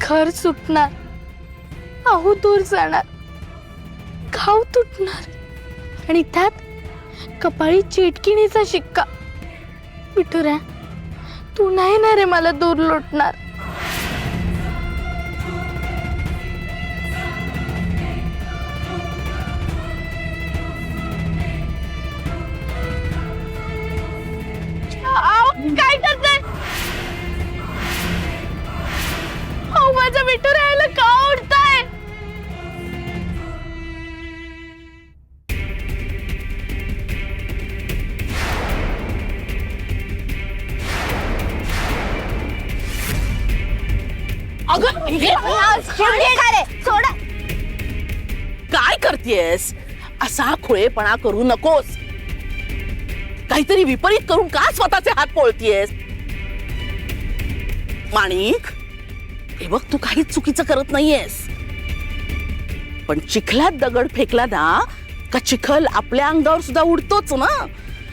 घर सुटणार, आहू दूर जाणार, गाव तुटणार आणि त्यात कपाळी चेटकिणीचा शिक्का. विठुऱ्या, तू नाही ना रे मला दूर लोटणार. काय करताय? माझा विठुरायाला का ओढताय? सोडा. काय करतेस? असा खुळेपणा करू नकोस. काहीतरी विपरीत करून का स्वतःचे हात पोळतीयेस? माणिक, हे बघ, तू काहीच चुकीचं करत नाहीयेस, पण चिखलात दगड फेकला ना का चिखल आपल्या अंगावर सुद्धा उडतोच ना.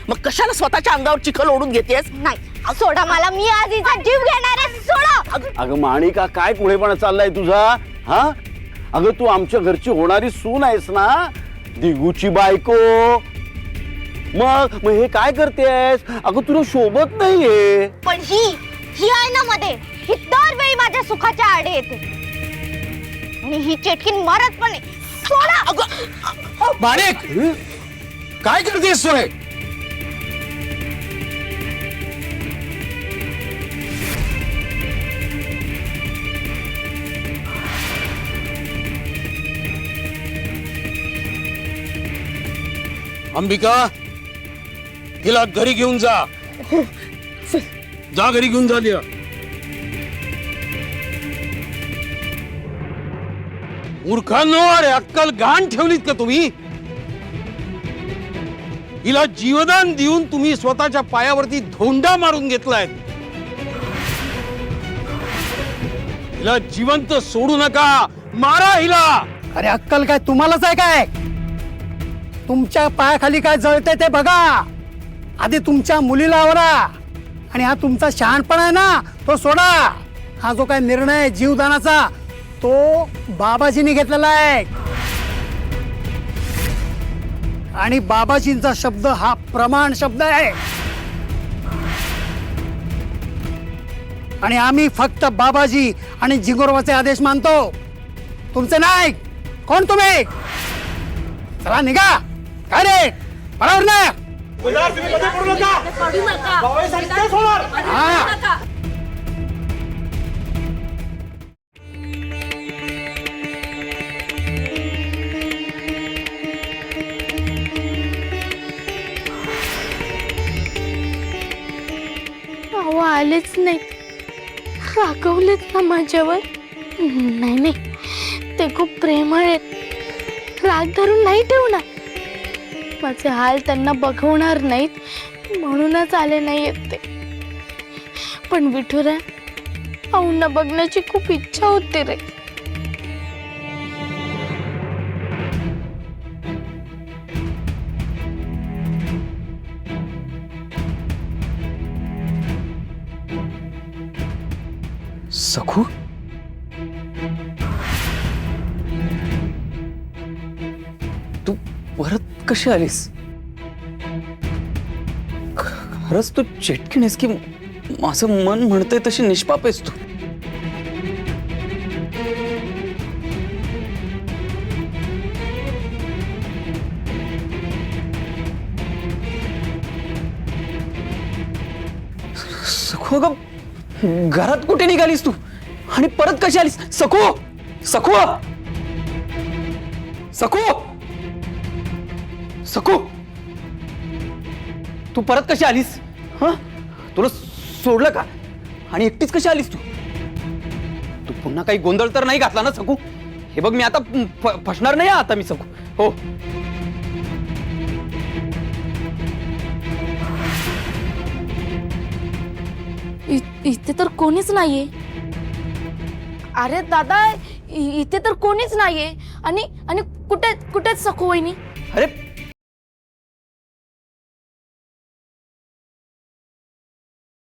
मग कशाला स्वतःच्या अंगावर चिखल ओढून घेतेस? नाही, सोडा मला. मी आज हिचा जीव घेणार आहे. सोडा. अगं माणिका, काय कुळेपणा चाललाय तुझा? हा, अगं तू आमच्या घरची होणारी सून आहेस ना, दिगूची बायको. मग हे काय करतेस? अगं तुला शोभत नाहीये. पण ही आहे ना मध्ये, ही दरवेळी माझ्या सुखाच्या आडे येते आणि ही चेटकीन मरत पण नाही. सोडा. माणिक, काय करतेस तू? अंबिका, तिला घरी घेऊन जा. जा, घरी घेऊन जा तिला. मूर्खांनो, अरे अक्कल घाण ठेवलीत का तुम्ही? हिला जीवदान देऊन तुम्ही स्वतःच्या पायावरती धोंडा मारून घेतलाय. हिला जिवंत सोडू नका, मारा हिला. अरे अक्कल काय तुम्हालाच आहे काय? तुमच्या पायाखाली काय जळतंय ते बघा. आधी तुमच्या मुलीला आवरा आणि हा तुमचा शहाणपणा आहे ना, तो सोडा. हा जो काय निर्णय आहे जीवदानाचा, तो बाबाजींनी घेतलेला आहे आणि बाबाजींचा शब्द हा प्रमाण शब्द आहे आणि आम्ही फक्त बाबाजी आणि जिगोरवाचे आदेश मानतो, तुमचे नाही. कोण तुम्ही? चला निघा. काय रे, बरोबर ना? अहो आलेच नाहीत, रागवलेत ना माझ्यावर. नाही नाही, ते खूप प्रेमळ आहेत, राग धरून नाही ठेवणार. माझे हाल त्यांना बघवणार नाहीत म्हणूनच आले नाहीत ते. पण विठुरा, अहोंना बघण्याची खूप इच्छा होती रे. सखू, तू परत कशी आलीस? खरंच तू चेटकीण आहेस की माझं मन म्हणतंय तशी निष्पाप आहेस तू? सखू, अगं घरात कुठे निघालीस तू आणि परत कशी आलीस? सखू, सखू, सखू, सखू, तू परत कशी आलीस? हा, तुला सोडलं का? आणि एकटीच कशी आलीस तू? तू पुन्हा काही गोंधळ तर नाही घातला ना सखू? हे बघ, मी आता फसणार नाही आता मी सखू. हो, इथे तर कोणीच नाहीये. अरे दादा, इथे तर कोणीच नाहीये. आणि आणि कुठे कुठेच सखू वहिनी? अरे